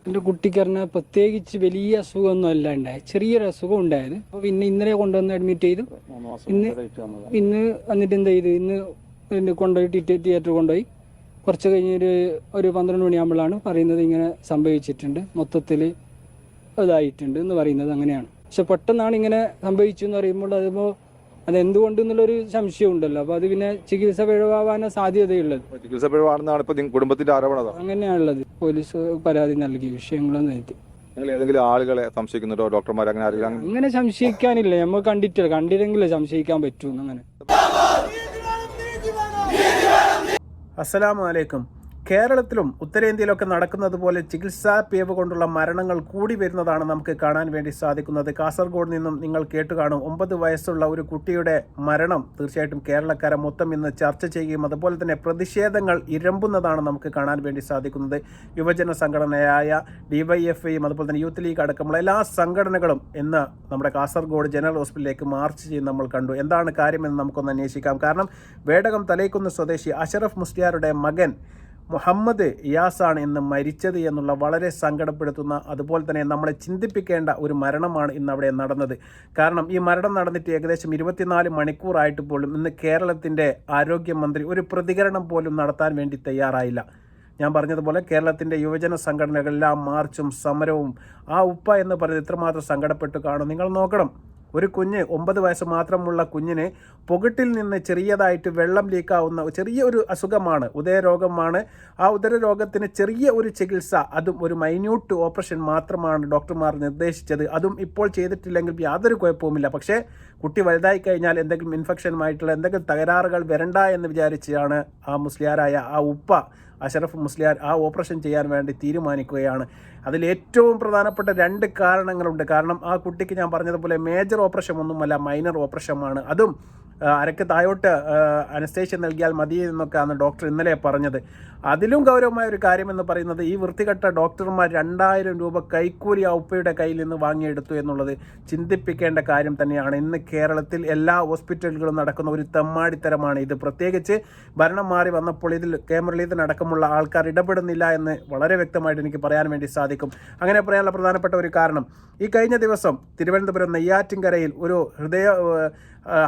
എൻ്റെ കുട്ടിക്ക് പറഞ്ഞാൽ പ്രത്യേകിച്ച് വലിയ അസുഖമൊന്നും അല്ല ഉണ്ടായത്, ചെറിയൊരു അസുഖം ഉണ്ടായത്. അപ്പോൾ പിന്നെ ഇന്നലെ കൊണ്ടുവന്ന് അഡ്മിറ്റ് ചെയ്തു. ഇന്ന് വന്നിട്ട് എന്ത് ചെയ്തു, ഇന്ന് കൊണ്ടുപോയി തിയേറ്ററിൽ കൊണ്ടുപോയി. കുറച്ച് കഴിഞ്ഞൊരു 12 മണിയാകുമ്പോഴാണ് പറയുന്നത് ഇങ്ങനെ സംഭവിച്ചിട്ടുണ്ട്, മൊത്തത്തിൽ ഇതായിട്ടുണ്ട് എന്ന് പറയുന്നത്. അങ്ങനെയാണ്. പക്ഷെ പെട്ടെന്നാണ് ഇങ്ങനെ സംഭവിച്ചു എന്ന് പറയുമ്പോൾ അതെന്തുകൊണ്ട് എന്നുള്ളൊരു സംശയം ഉണ്ടല്ലോ. അപ്പോൾ അത് പിന്നെ ചികിത്സ പിഴവാകാനാണ് സാധ്യതയുള്ളത്. ചികിത്സ പിഴവാണെന്നാണ് ഇപ്പൊ കുടുംബത്തിന്റെ ആരോപണം. അങ്ങനെയാണുള്ളത്. പോലീസ് പരാതി നൽകി വിഷയങ്ങളൊന്നും എത്തി. നിങ്ങൾ ഏതെങ്കിലും ആളുകളെ സംശയിക്കുന്നുണ്ടോ? ഡോക്ടർമാർ അങ്ങനെ ആരെങ്കിലും? അങ്ങനെ സംശയിക്കാനില്ല, നമ്മൾ കണ്ടിട്ടില്ലെങ്കിലേ സംശയിക്കാൻ പറ്റൂ. അങ്ങനെ. അസ്സലാമു അലൈക്കും. കേരളത്തിലും ഉത്തരേന്ത്യയിലൊക്കെ നടക്കുന്നത് പോലെ ചികിത്സാ പിഴവ് കൊണ്ടുള്ള മരണങ്ങൾ കൂടി വരുന്നതാണ് നമുക്ക് കാണാൻ വേണ്ടി സാധിക്കുന്നത്. കാസർഗോഡ് നിന്നും നിങ്ങൾ കേട്ടുകാണും, 9 വയസ്സുള്ള ഒരു കുട്ടിയുടെ മരണം തീർച്ചയായിട്ടും കേരളക്കാരെ മൊത്തം ഇന്ന് ചർച്ച ചെയ്യുകയും അതുപോലെ തന്നെ പ്രതിഷേധങ്ങൾ ഇരമ്പുന്നതാണ് നമുക്ക് കാണാൻ വേണ്ടി സാധിക്കുന്നത്. യുവജന സംഘടനയായ DYFIയും അതുപോലെ തന്നെ യൂത്ത് ലീഗ് അടക്കമുള്ള എല്ലാ സംഘടനകളും ഇന്ന് നമ്മുടെ കാസർഗോഡ് ജനറൽ ഹോസ്പിറ്റലിലേക്ക് മാർച്ച് ചെയ്യുന്ന നമ്മൾ കണ്ടു. എന്താണ് കാര്യമെന്ന് നമുക്കൊന്ന് അന്വേഷിക്കാം. കാരണം വേടകം തലൈക്കുന്ന് സ്വദേശി അഷറഫ് മുസ്ലിയാരുടെ മകൻ മുഹമ്മദ് ഇയാസാണ് ഇന്ന് മരിച്ചത് എന്നുള്ള വളരെ സങ്കടപ്പെടുത്തുന്ന, അതുപോലെ തന്നെ നമ്മളെ ചിന്തിപ്പിക്കേണ്ട ഒരു മരണമാണ് ഇന്ന് അവിടെ നടന്നത്. കാരണം ഈ മരണം നടന്നിട്ട് ഏകദേശം 24 മണിക്കൂറായിട്ട് പോലും ഇന്ന് കേരളത്തിൻ്റെ ആരോഗ്യമന്ത്രി ഒരു പ്രതികരണം പോലും നടത്താൻ വേണ്ടി തയ്യാറായില്ല. ഞാൻ പറഞ്ഞതുപോലെ കേരളത്തിൻ്റെ യുവജന സംഘടനകളെല്ലാം മാർച്ചും സമരവും, ആ ഉപ്പ എന്ന് പറയുന്നത് എത്രമാത്രം സങ്കടപ്പെട്ടു കാണും നിങ്ങൾ നോക്കണം. ഒരു കുഞ്ഞ്, 9 വയസ്സ് മാത്രമുള്ള കുഞ്ഞിന് പൊകിട്ടിൽ നിന്ന് ചെറിയതായിട്ട് വെള്ളം ലീക്കാവുന്ന ചെറിയൊരു അസുഖമാണ്, ഉദരരോഗമാണ്. ആ ഉദരരോഗത്തിന് ചെറിയ ഒരു ചികിത്സ, അതും ഒരു മൈന്യൂട്ട് ഓപ്പറേഷൻ മാത്രമാണ് ഡോക്ടർമാർ നിർദ്ദേശിച്ചത്. അതും ഇപ്പോൾ ചെയ്തിട്ടില്ലെങ്കിൽ യാതൊരു കുഴപ്പവുമില്ല. പക്ഷേ കുട്ടി വലുതായി കഴിഞ്ഞാൽ എന്തെങ്കിലും ഇൻഫെക്ഷനുമായിട്ടുള്ള എന്തെങ്കിലും തകരാറുകൾ വരണ്ട എന്ന് വിചാരിച്ചാണ് ആ മുസ്ലിയാരായ ആ ഉപ്പ അഷറഫ് മുസ്ലിയാർ ആ ഓപ്പറേഷൻ ചെയ്യാൻ വേണ്ടി തീരുമാനിക്കുകയാണ്. അതിൽ ഏറ്റവും പ്രധാനപ്പെട്ട 2 കാരണങ്ങളുണ്ട്. കാരണം ആ കുട്ടിക്ക് ഞാൻ പറഞ്ഞതുപോലെ മേജർ ഓപ്പറേഷൻ ഒന്നുമല്ല, മൈനർ ഓപ്പറേഷനാണ്. അതും അരക്ക് താഴോട്ട് അനസ്തേഷ്യ നൽകിയാൽ മതി എന്നൊക്കെയാണ് ഡോക്ടർ ഇന്നലെ പറഞ്ഞത്. അതിലും ഗൗരവമായ ഒരു കാര്യമെന്ന് പറയുന്നത്, ഈ വൃത്തികെട്ട ഡോക്ടർമാർ 2000 രൂപ കൈക്കൂലി ആ ഉപ്പയുടെ കയ്യിൽ നിന്ന് വാങ്ങിയെടുത്തു എന്നുള്ളത് ചിന്തിപ്പിക്കേണ്ട കാര്യം തന്നെയാണ്. ഇന്ന് കേരളത്തിൽ എല്ലാ ഹോസ്പിറ്റലുകളും നടക്കുന്ന ഒരു തെമ്മാടിത്തരമാണ് ഇത്. പ്രത്യേകിച്ച് ഭരണം മാറി വന്നപ്പോൾ ഇതിൽ മുരളീധരൻ അടക്കമുള്ള ആൾക്കാർ ഇടപെടുന്നില്ല എന്ന് വളരെ വ്യക്തമായിട്ട് എനിക്ക് പറയാൻ വേണ്ടി സാധിക്കും. അങ്ങനെ പറയാനുള്ള പ്രധാനപ്പെട്ട ഒരു കാരണം, ഈ കഴിഞ്ഞ ദിവസം തിരുവനന്തപുരം നെയ്യാറ്റിൻകരയിൽ ഒരു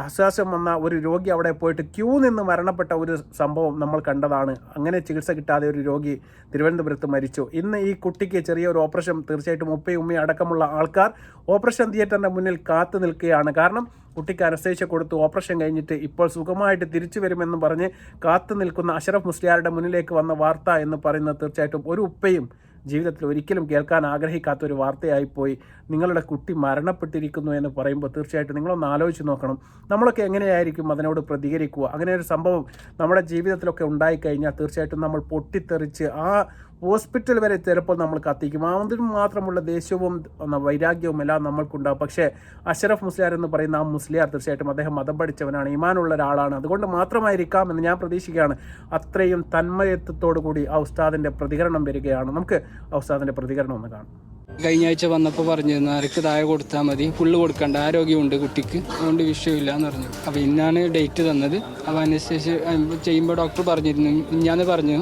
ആശ്വാസം വന്ന ഒരു രോഗി അവിടെ പോയിട്ട് ക്യൂ നിന്ന് മരണപ്പെട്ട ഒരു സംഭവം നമ്മൾ കണ്ടതാണ്. അങ്ങനെ ചികിത്സ കിട്ടാതെ ഒരു രോഗി തിരുവനന്തപുരത്ത് മരിച്ചു. ഇന്ന് ഈ കുട്ടിക്ക് ചെറിയൊരു ഓപ്പറേഷൻ, തീർച്ചയായിട്ടും ഉമ്മയും അടക്കമുള്ള ആൾക്കാർ ഓപ്പറേഷൻ തിയേറ്ററിൻ്റെ മുന്നിൽ കാത്തു നിൽക്കുകയാണ്. കാരണം കുട്ടിക്ക് അനസ്തേഷ്യ കൊടുത്തു, ഓപ്പറേഷൻ കഴിഞ്ഞിട്ട് ഇപ്പോൾ സുഖമായിട്ട് തിരിച്ചു വരുമെന്ന് പറഞ്ഞ് കാത്തു നിൽക്കുന്ന അഷറഫ് മുസ്ലിയാരുടെ മുന്നിലേക്ക് വന്ന വാർത്ത എന്ന് പറയുന്നത് തീർച്ചയായിട്ടും ഒരു ഉപ്പയും ജീവിതത്തിൽ ഒരിക്കലും കേൾക്കാൻ ആഗ്രഹിക്കാത്ത ഒരു വാർത്തയായിപ്പോയി. നിങ്ങളുടെ കുട്ടി മരണപ്പെട്ടിരിക്കുന്നു എന്ന് പറയുമ്പോൾ തീർച്ചയായിട്ടും നിങ്ങളൊന്ന് ആലോചിച്ച് നോക്കണം, നമ്മളൊക്കെ എങ്ങനെയായിരിക്കും അതിനോട് പ്രതികരിക്കുക? അങ്ങനെ ഒരു സംഭവം നമ്മുടെ ജീവിതത്തിലൊക്കെ ഉണ്ടായിക്കഴിഞ്ഞാൽ തീർച്ചയായിട്ടും നമ്മൾ പൊട്ടിത്തെറിച്ച് ആ ഹോസ്പിറ്റൽ വരെ ചിലപ്പോൾ നമ്മൾ കത്തിക്കും. അതിന് മാത്രമുള്ള ദേഷ്യവും വൈരാഗ്യവും എല്ലാം നമ്മൾക്കുണ്ടാകും. പക്ഷേ അഷറഫ് മുസ്ലിയാർ എന്ന് പറയുന്ന ആ മുസ്ലിയാർ തീർച്ചയായിട്ടും അദ്ദേഹം മതം പഠിച്ചവനാണ്, ഈമാനുള്ള ഒരാളാണ്. അതുകൊണ്ട് മാത്രമായിരിക്കാം എന്ന് ഞാൻ പ്രതീക്ഷിക്കുകയാണ്. അത്രയും തന്മയത്വത്തോടു കൂടി ആ ഉസ്താദിൻ്റെ പ്രതികരണം വരികയാണ്. നമുക്ക് ആ ഉസ്താദിൻ്റെ പ്രതികരണം ഒന്ന് കാണാം. കഴിഞ്ഞ ആഴ്ച വന്നപ്പോൾ പറഞ്ഞിരുന്നു അരക്ക് താഴെ കൊടുത്താൽ മതി, ഫുള്ള് കൊടുക്കണ്ട, ആരോഗ്യമുണ്ട് കുട്ടിക്ക്, അതുകൊണ്ട് വിഷയമില്ല എന്ന് പറഞ്ഞു. അപ്പോൾ ഇന്നാണ് ഡേറ്റ് തന്നത്. അപ്പോൾ അനസ്തേഷ്യ ചെയ്യുമ്പോൾ ഡോക്ടർ പറഞ്ഞിരുന്നു, ഞാൻ പറഞ്ഞു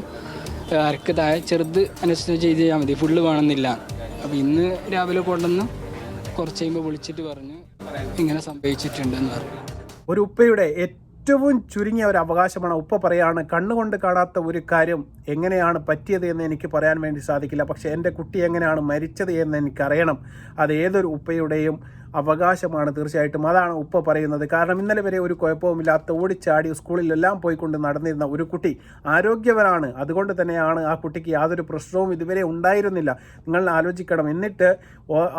അരക്ക് താഴെ ചെറുത് അനസ്തേഷ്യ ചെയ്യാൽ മതി, ഫുള്ള് വേണമെന്നില്ല. അപ്പോൾ ഇന്ന് രാവിലെ കൊണ്ടുവന്ന് കുറച്ച് കഴിയുമ്പോൾ വിളിച്ചിട്ട് പറഞ്ഞു ഇങ്ങനെ സംഭവിച്ചിട്ടുണ്ടെന്ന് പറഞ്ഞു. ഒരു ഉപ്പയുടെ ഏറ്റവും ചുരുങ്ങിയ ഒരു അവകാശമാണ്. ഉപ്പ പറയാണ്, കണ്ണുകൊണ്ട് കാണാത്ത ഒരു കാര്യം എങ്ങനെയാണ് പറ്റിയത് എന്ന് എനിക്ക് പറയാൻ വേണ്ടി സാധിക്കില്ല, പക്ഷേ എൻ്റെ കുട്ടി എങ്ങനെയാണ് മരിച്ചത് എന്ന് എനിക്കറിയണം. അത് ഏതൊരു ഉപ്പയുടെയും അവകാശമാണ് തീർച്ചയായിട്ടും. അതാണ് ഉപ്പ പറയുന്നത്. കാരണം ഇന്നലെ വരെ ഒരു കുഴപ്പവുമില്ലാത്ത ഓടിച്ചാടി സ്കൂളിലെല്ലാം പോയിക്കൊണ്ട് നടന്നിരുന്ന ഒരു കുട്ടി ആരോഗ്യവനാണ്. അതുകൊണ്ട് തന്നെയാണ് ആ കുട്ടിക്ക് യാതൊരു പ്രശ്നവും ഇതുവരെ ഉണ്ടായിരുന്നില്ല. നിങ്ങൾ ആലോചിക്കണം. എന്നിട്ട്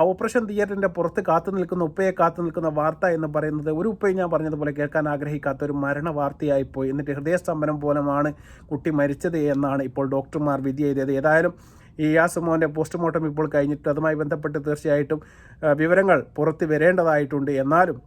ഓപ്പറേഷൻ തിയേറ്ററിൻ്റെ പുറത്ത് കാത്തു നിൽക്കുന്ന ഉപ്പയെ കാത്തു നിൽക്കുന്ന വാർത്ത എന്ന് പറയുന്നത് ഒരു ഉപ്പയും ഞാൻ പറഞ്ഞതുപോലെ കേൾക്കാൻ ആഗ്രഹിക്കാത്ത ഒരു മരണ വാർത്തയായിപ്പോയി. എന്നിട്ട് ഹൃദയസ്തംഭനം പോലുമാണ് കുട്ടി മരിച്ചത് എന്നാണ് ഇപ്പോൾ ഡോക്ടർമാർ വിധി എഴുതിയത്. ഏതായാലും ഈ ഇയാസ് മോൻ്റെ പോസ്റ്റ്മോർട്ടം ഇപ്പോൾ കഴിഞ്ഞിട്ട് അതുമായി ബന്ധപ്പെട്ട് തീർച്ചയായിട്ടും വിവരങ്ങൾ പുറത്ത് വരേണ്ടതായിട്ടുണ്ട്. എന്നാലും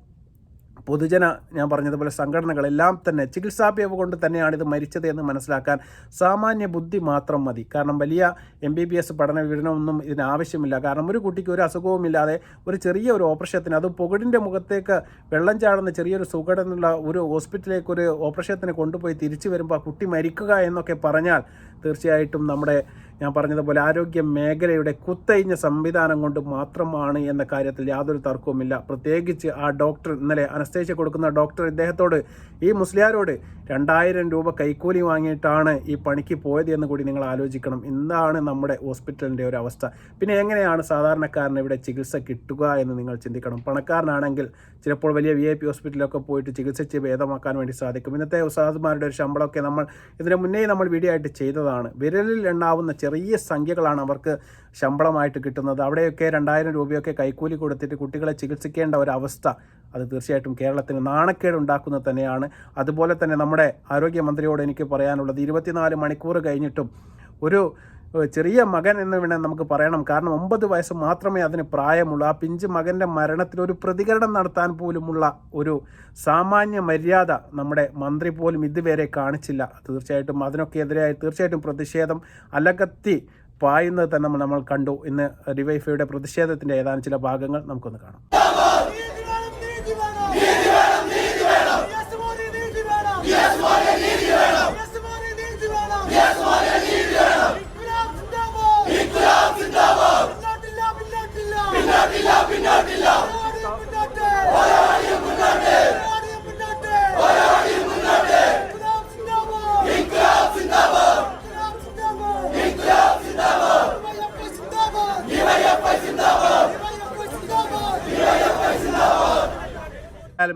പൊതുജന, ഞാൻ പറഞ്ഞതുപോലെ സംഘടനകളെല്ലാം തന്നെ ചികിത്സാ പിഴവ് കൊണ്ട് തന്നെയാണ് ഇത് മരിച്ചത് എന്ന് മനസ്സിലാക്കാൻ സാമാന്യ ബുദ്ധി മാത്രം മതി. കാരണം വലിയ MBBS പഠന വിവരണമൊന്നും ഇതിനാവശ്യമില്ല. കാരണം ഒരു കുട്ടിക്ക് ഒരു അസുഖവുമില്ലാതെ ഒരു ചെറിയ ഒരു ഓപ്പറേഷത്തിന്, അത് പൊകിടിൻ്റെ മുഖത്തേക്ക് വെള്ളം ചാടുന്ന ചെറിയൊരു സുഖമുള്ള ഒരു ഹോസ്പിറ്റലിലേക്ക് ഒരു ഓപ്പറേഷത്തിന് കൊണ്ടുപോയി തിരിച്ചു വരുമ്പോൾ ആ കുട്ടി മരിക്കുക എന്നൊക്കെ പറഞ്ഞാൽ തീർച്ചയായിട്ടും നമ്മുടെ ഞാൻ പറഞ്ഞതുപോലെ ആരോഗ്യ മേഖലയുടെ കുത്തഴിഞ്ഞ സംവിധാനം കൊണ്ട് മാത്രമാണ് എന്ന കാര്യത്തിൽ യാതൊരു തർക്കവുമില്ല. പ്രത്യേകിച്ച് ആ ഡോക്ടർ, ഇന്നലെ അനസ്തേഷ്യ കൊടുക്കുന്ന ഡോക്ടർ ഇദ്ദേഹത്തോട്, ഈ മുസ്ലിയാരോട് 2000 രൂപ കൈക്കൂലി വാങ്ങിയിട്ടാണ് ഈ പണിക്ക് പോയത് എന്ന് കൂടി നിങ്ങൾ ആലോചിക്കണം. എന്താണ് നമ്മുടെ ഹോസ്പിറ്റലിൻ്റെ ഒരു അവസ്ഥ? പിന്നെ എങ്ങനെയാണ് സാധാരണക്കാരന് ഇവിടെ ചികിത്സ കിട്ടുക എന്ന് നിങ്ങൾ ചിന്തിക്കണം. പണക്കാരനാണെങ്കിൽ ചിലപ്പോൾ വലിയ VIP ഹോസ്പിറ്റലിലൊക്കെ പോയിട്ട് ചികിത്സിച്ച് ഭേദമാക്കാൻ വേണ്ടി സാധിക്കും. ഇന്നത്തെ ഉസ്താദുമാരുടെ ഒരു ശമ്പളമൊക്കെ നമ്മൾ ഇതിന് മുന്നേ നമ്മൾ വീഡിയോ ആയിട്ട് ചെയ്തതാണ്. വിരലിൽ എണ്ണാവുന്ന ചെറിയ സംഖ്യകളാണ് അവർക്ക് ശമ്പളമായിട്ട് കിട്ടുന്നത്. അവിടെയൊക്കെ 2000 രൂപയൊക്കെ കൈക്കൂലി കൊടുത്തിട്ട് കുട്ടികളെ ചികിത്സിക്കേണ്ട ഒരവസ്ഥ, അത് തീർച്ചയായിട്ടും കേരളത്തിന് നാണക്കേട് ഉണ്ടാക്കുന്നത് തന്നെയാണ്. അതുപോലെ തന്നെ നമ്മുടെ ആരോഗ്യമന്ത്രിയോട് എനിക്ക് പറയാനുള്ളത്, 24 മണിക്കൂർ കഴിഞ്ഞിട്ടും ഒരു ചെറിയ മകൻ എന്ന് വേണേൽ നമുക്ക് പറയണം. കാരണം 9 വയസ്സ് മാത്രമേ അതിന് പ്രായമുള്ളൂ. ആ പിഞ്ച് മകൻ്റെ മരണത്തിൽ ഒരു പ്രതികരണം നടത്താൻ പോലുമുള്ള ഒരു സാമാന്യ മര്യാദ നമ്മുടെ മന്ത്രി പോലും ഇതുവരെ കാണിച്ചില്ല. തീർച്ചയായിട്ടും അതിനൊക്കെ എതിരായി തീർച്ചയായിട്ടും പ്രതിഷേധം അലകത്തി പായുന്നത് തന്നെ നമ്മൾ കണ്ടു. ഇന്ന് ഡിവൈഎഫ്ഐയുടെ പ്രതിഷേധത്തിൻ്റെ ഏതാനും ചില ഭാഗങ്ങൾ നമുക്കൊന്ന് കാണാം.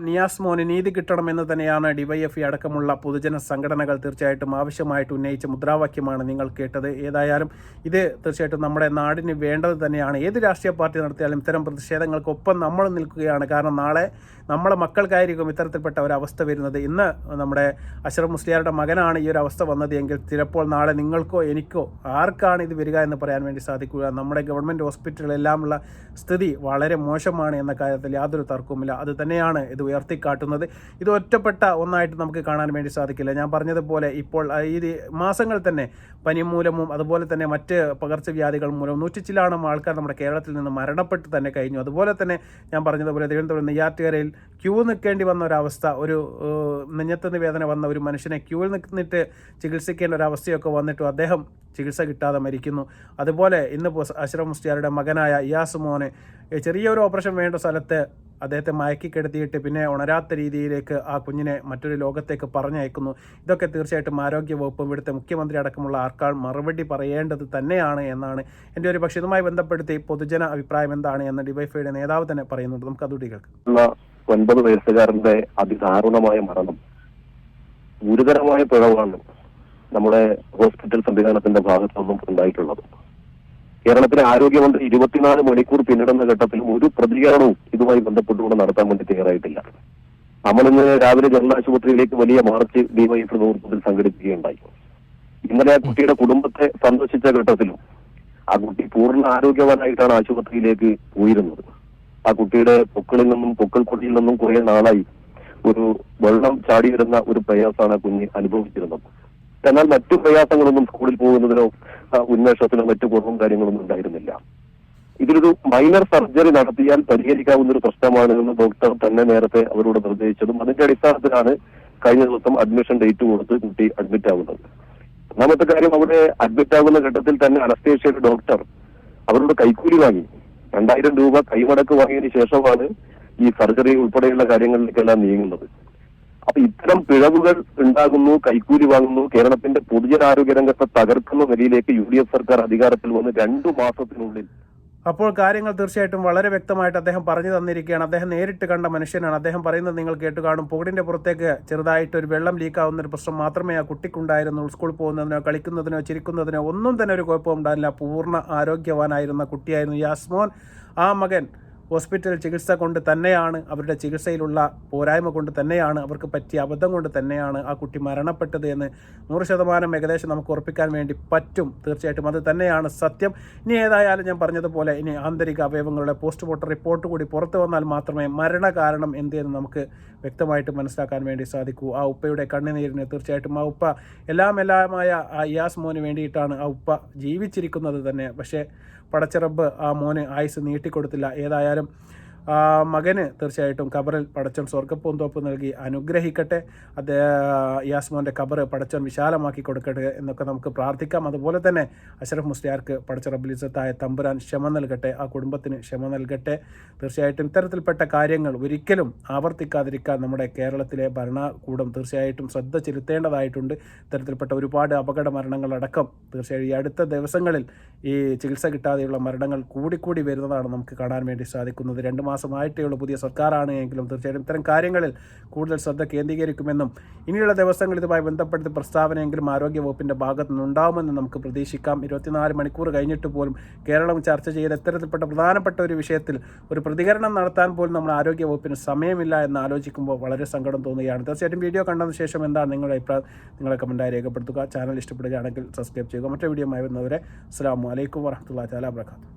നിയാസ് മോന് നീതി കിട്ടണമെന്ന് തന്നെയാണ് ഡിവൈഎഫ്ഐ അടക്കമുള്ള പൊതുജന സംഘടനകൾ തീർച്ചയായിട്ടും ആവശ്യമായിട്ട് ഉന്നയിച്ച മുദ്രാവാക്യമാണ് നിങ്ങൾ കേട്ടത്. ഏതായാലും ഇത് തീർച്ചയായിട്ടും നമ്മുടെ നാടിന് വേണ്ടത് തന്നെയാണ്. ഏത് രാഷ്ട്രീയ പാർട്ടി നടത്തിയാലും ഇത്തരം പ്രതിഷേധങ്ങൾക്കൊപ്പം നമ്മൾ നിൽക്കുകയാണ്. കാരണം നാളെ നമ്മളെ മക്കൾക്കായിരിക്കും ഇത്തരത്തിൽപ്പെട്ട ഒരവസ്ഥ വരുന്നത്. ഇന്ന് നമ്മുടെ അഷ്റഫ് മുസ്ലിയാരുടെ മകനാണ് ഈ ഒരു അവസ്ഥ വന്നത് എങ്കിൽ ചിലപ്പോൾ നാളെ നിങ്ങൾക്കോ എനിക്കോ ആർക്കാണ് ഇത് വരിക എന്ന് പറയാൻ വേണ്ടി സാധിക്കുക. നമ്മുടെ ഗവൺമെൻറ് ഹോസ്പിറ്റലുകളെല്ലാമുള്ള സ്ഥിതി വളരെ മോശമാണ് എന്ന കാര്യത്തിൽ യാതൊരു തർക്കവുമില്ല. അത് തന്നെയാണ് ഇത് ഉയർത്തിക്കാട്ടുന്നത്. ഇത് ഒറ്റപ്പെട്ട ഒന്നായിട്ട് നമുക്ക് കാണാൻ വേണ്ടി സാധിക്കില്ല. ഞാൻ പറഞ്ഞതുപോലെ ഇപ്പോൾ ഈ മാസങ്ങൾ തന്നെ പനി മൂലവും അതുപോലെ തന്നെ മറ്റ് പകർച്ചവ്യാധികൾ മൂലം 100 ചില്ലാനം ആൾക്കാർ നമ്മുടെ കേരളത്തിൽ നിന്ന് മരണപ്പെട്ട് തന്നെ കഴിഞ്ഞു. അതുപോലെ തന്നെ ഞാൻ പറഞ്ഞതുപോലെ തിരുവനന്തപുരം നെയ്യാറ്റുകരയിൽ ക്യൂ നിൽക്കേണ്ടി വന്ന ഒരവസ്ഥ, ഒരു നെഞ്ഞത്തുനിന്ന് വേദന വന്ന ഒരു മനുഷ്യനെ ക്യൂവിൽ നിന്നിട്ട് ചികിത്സിക്കേണ്ട ഒരവസ്ഥയൊക്കെ വന്നിട്ടും അദ്ദേഹം ചികിത്സ കിട്ടാതെ മരിക്കുന്നു. അതുപോലെ ഇന്ന് അഷ്റഫ് മുസ്ലിയാരുടെ മകനായ ഇയാസ് മോനെ ചെറിയൊരു ഓപ്പറേഷൻ വേണ്ട സ്ഥലത്ത് അദ്ദേഹത്തെ മയക്കിക്കെടുത്തിയിട്ട് പിന്നെ ഉണരാത്ത രീതിയിലേക്ക് ആ കുഞ്ഞിനെ മറ്റൊരു ലോകത്തേക്ക് പറഞ്ഞയക്കുന്നു. ഇതൊക്കെ തീർച്ചയായിട്ടും ആരോഗ്യവകുപ്പും ഇവിടുത്തെ മുഖ്യമന്ത്രി അടക്കമുള്ള ആൾക്കാർ മറുപടി പറയേണ്ടത് തന്നെയാണ് എന്നാണ് എൻ്റെ ഒരു പക്ഷേ. ഇതുമായി ബന്ധപ്പെടുത്തി പൊതുജന അഭിപ്രായം എന്താണ് എന്ന് ഡിവൈഎഫ്ഐയുടെ നേതാവ് തന്നെ പറയുന്നുണ്ട്. നമുക്ക് അതുകൂടി കേൾക്കാം. 9 വയസ്സുകാരന്റെ അതിദാരുണമായ മരണം ഗുരുതരമായ പിഴവാണ് നമ്മുടെ ഹോസ്പിറ്റൽ സംവിധാനത്തിന്റെ ഭാഗത്തുനിന്നും ഉണ്ടായിട്ടുള്ളത്. കേരളത്തിലെ ആരോഗ്യമന്ത്രി 24 മണിക്കൂർ പിന്നിടുന്ന ഘട്ടത്തിലും ഒരു പ്രതികരണവും ഇതുമായി ബന്ധപ്പെട്ടുകൊണ്ട് നടത്താൻ വേണ്ടി തയ്യാറായിട്ടില്ല. നമ്മളിന്ന് രാവിലെ ജനറൽ ആശുപത്രിയിലേക്ക് വലിയ മാർച്ച് ഡിവൈഎഫ്ഐ നേതൃത്വത്തിൽ സംഘടിപ്പിക്കുകയുണ്ടായി. ഇന്നലെ ആ കുട്ടിയുടെ കുടുംബത്തെ സന്ദർശിച്ച ഘട്ടത്തിലും ആ കുട്ടി പൂർണ്ണ ആരോഗ്യവാനായിട്ടാണ് ആശുപത്രിയിലേക്ക് പോയിരുന്നത്. ആ കുട്ടിയുടെ പൊക്കിളിൽ നിന്നും പൊക്കിൾക്കൊടിയിൽ നിന്നും കുറെ നാളായി ഒരു വെള്ളം ചാടി വരുന്ന ഒരു പ്രയാസമാണ് ആ കുഞ്ഞ് അനുഭവിച്ചിരുന്നത്. എന്നാൽ മറ്റു പ്രയാസങ്ങളൊന്നും സ്കൂളിൽ പോകുന്നതിനോ ഉന്മേഷത്തിനോ മറ്റു കുറവും കാര്യങ്ങളൊന്നും ഉണ്ടായിരുന്നില്ല. ഇതിലൊരു മൈനർ സർജറി നടത്തിയാൽ പരിഹരിക്കാവുന്ന ഒരു പ്രശ്നമാണ് എന്ന് ഡോക്ടർ തന്നെ നേരത്തെ അവരോട് നിർദ്ദേശിച്ചതും അതിന്റെ അടിസ്ഥാനത്തിലാണ് കഴിഞ്ഞ ദിവസം അഡ്മിഷൻ ഡേറ്റ് കൊടുത്ത് കുട്ടി അഡ്മിറ്റ് ആകുന്നത്. ഒന്നാമത്തെ കാര്യം, അവിടെ അഡ്മിറ്റ് ആകുന്ന ഘട്ടത്തിൽ തന്നെ അനസ്തേഷ്യയുടെ ഡോക്ടർ അവരോട് കൈക്കൂലി വാങ്ങി 2000 രൂപ കൈമടക്ക് വാങ്ങിയതിനു ശേഷമാണ് ഈ സർജറി ഉൾപ്പെടെയുള്ള കാര്യങ്ങളിലേക്കെല്ലാം നീങ്ങുന്നത്. അപ്പൊ ഇത്തരം പിഴവുകൾ ഉണ്ടാകുന്നു, കൈക്കൂലി വാങ്ങുന്നു. കേരളത്തിന്റെ പൊതുജനാരോഗ്യ രംഗത്തെ തകർക്കുന്ന നിലയിലേക്ക് UDF സർക്കാർ അധികാരത്തിൽ വന്ന് 2 മാസത്തിനുള്ളിൽ അപ്പോൾ കാര്യങ്ങൾ തീർച്ചയായിട്ടും വളരെ വ്യക്തമായിട്ട് അദ്ദേഹം പറഞ്ഞു തന്നിരിക്കുകയാണ്. അദ്ദേഹം നേരിട്ട് കണ്ട മനുഷ്യനാണ്. അദ്ദേഹം പറയുന്നത് നിങ്ങൾ കേട്ട് കാണും. പുകടിന്റെ പുറത്തേക്ക് ചെറുതായിട്ട് ഒരു വെള്ളം ലീക്കാവുന്ന ഒരു പ്രശ്നം മാത്രമേ ആ കുട്ടിക്കുണ്ടായിരുന്നുള്ളൂ. സ്കൂളിൽ പോകുന്നതിനോ കളിക്കുന്നതിനോ ചിരിക്കുന്നതിനോ ഒന്നും തന്നെ ഒരു കുഴപ്പമുണ്ടായില്ല. പൂർണ്ണ ആരോഗ്യവാനായിരുന്ന കുട്ടിയായിരുന്നു യാസ്മോൻ. ആ മകൻ ഹോസ്പിറ്റൽ ചികിത്സ കൊണ്ട് തന്നെയാണ്, അവരുടെ ചികിത്സയിലുള്ള പോരായ്മ കൊണ്ട് തന്നെയാണ്, അവർക്ക് പറ്റിയ അബദ്ധം കൊണ്ട് തന്നെയാണ് ആ കുട്ടി മരണപ്പെട്ടത് എന്ന് 100% ഏകദേശം നമുക്ക് ഉറപ്പിക്കാൻ വേണ്ടി പറ്റും. തീർച്ചയായിട്ടും അത് തന്നെയാണ് സത്യം. ഇനി ഏതായാലും ഞാൻ പറഞ്ഞതുപോലെ ഇനി ആന്തരിക അവയവങ്ങളുടെ പോസ്റ്റ്മോർട്ടം റിപ്പോർട്ട് കൂടി പുറത്തു വന്നാൽ മാത്രമേ മരണകാരണം എന്തെന്ന് നമുക്ക് വ്യക്തമായിട്ട് മനസ്സിലാക്കാൻ വേണ്ടി സാധിക്കൂ. ആ ഉപ്പയുടെ കണ്ണുനീരിന് തീർച്ചയായിട്ടും ആ ഉപ്പ എല്ലാമായ ആ ഇയാസ് മോന് വേണ്ടിയിട്ടാണ് ആ ഉപ്പ ജീവിച്ചിരിക്കുന്നത് തന്നെ. പക്ഷേ പടച്ചിറബ് ആ മോന് ആയുസ് നീട്ടിക്കൊടുത്തില്ല. ഏതായാലും മകന് തീർച്ചയായിട്ടും ഖബറിൽ പടച്ചോൻ സ്വർഗ്ഗപ്പൂന്തോപ്പ് നൽകി അനുഗ്രഹിക്കട്ടെ. യാസ്മോൻ്റെ ഖബർ പടച്ചോൻ വിശാലമാക്കി കൊടുക്കട്ടെ എന്നൊക്കെ നമുക്ക് പ്രാർത്ഥിക്കാം. അതുപോലെ തന്നെ അഷ്റഫ് മുസ്ലിയാർക്ക് പടച്ച റബ്ബുൽ ഇസ്സത്തായ തമ്പുരാൻ ക്ഷമ നൽകട്ടെ, ആ കുടുംബത്തിന് ക്ഷമ നൽകട്ടെ. തീർച്ചയായിട്ടും ഇത്തരത്തിൽപ്പെട്ട കാര്യങ്ങൾ ഒരിക്കലും ആവർത്തിക്കാതിരിക്കാൻ നമ്മുടെ കേരളത്തിലെ ഭരണകൂടം തീർച്ചയായിട്ടും ശ്രദ്ധ ചെലുത്തേണ്ടതായിട്ടുണ്ട്. ഇത്തരത്തിൽപ്പെട്ട ഒരുപാട് അപകട മരണങ്ങളടക്കം തീർച്ചയായും ഈ അടുത്ത ദിവസങ്ങളിൽ ഈ ചികിത്സ കിട്ടാതെയുള്ള മരണങ്ങൾ കൂടിക്കൂടി വരുന്നതാണ് നമുക്ക് കാണാൻ വേണ്ടി സാധിക്കുന്നത്. 2 മാസമായിട്ടേ ഉള്ള പുതിയ സർക്കാരാണ് എങ്കിലും തീർച്ചയായും ഇത്തരം കാര്യങ്ങളിൽ കൂടുതൽ ശ്രദ്ധ കേന്ദ്രീകരിക്കുമെന്നും ഇനിയുള്ള ദിവസങ്ങളിൽ ഇതുമായി ബന്ധപ്പെടുത്തി പ്രസ്താവനയെങ്കിലും ആരോഗ്യവകുപ്പിൻ്റെ ഭാഗത്തു നിന്നുണ്ടാവുമെന്ന് നമുക്ക് പ്രതീക്ഷിക്കാം. 24 മണിക്കൂർ കഴിഞ്ഞിട്ട് പോലും കേരളം ചർച്ച ചെയ്ത ഇത്തരത്തിൽപ്പെട്ട പ്രധാനപ്പെട്ട ഒരു വിഷയത്തിൽ ഒരു പ്രതികരണം നടത്താൻ പോലും നമ്മുടെ ആരോഗ്യവകുപ്പിന് സമയമില്ല എന്ന് ആലോചിക്കുമ്പോൾ വളരെ സങ്കടം തോന്നുകയാണ്. തീർച്ചയായിട്ടും വീഡിയോ കണ്ടതിന് ശേഷം എന്താണ് നിങ്ങളുടെ അഭിപ്രായം നിങ്ങളെ കമൻറ്റായി രേഖപ്പെടുത്തുക. ചാനൽ ഇഷ്ടപ്പെടുകയാണെങ്കിൽ സബ്സ്ക്രൈബ് ചെയ്യുക. മറ്റൊരു വീഡിയോ ആയി വരുന്നവരെ അസ്സലാമു അലൈക്കും വറഹ്മത്തുള്ളാഹി തആല വബറകാതുഹു.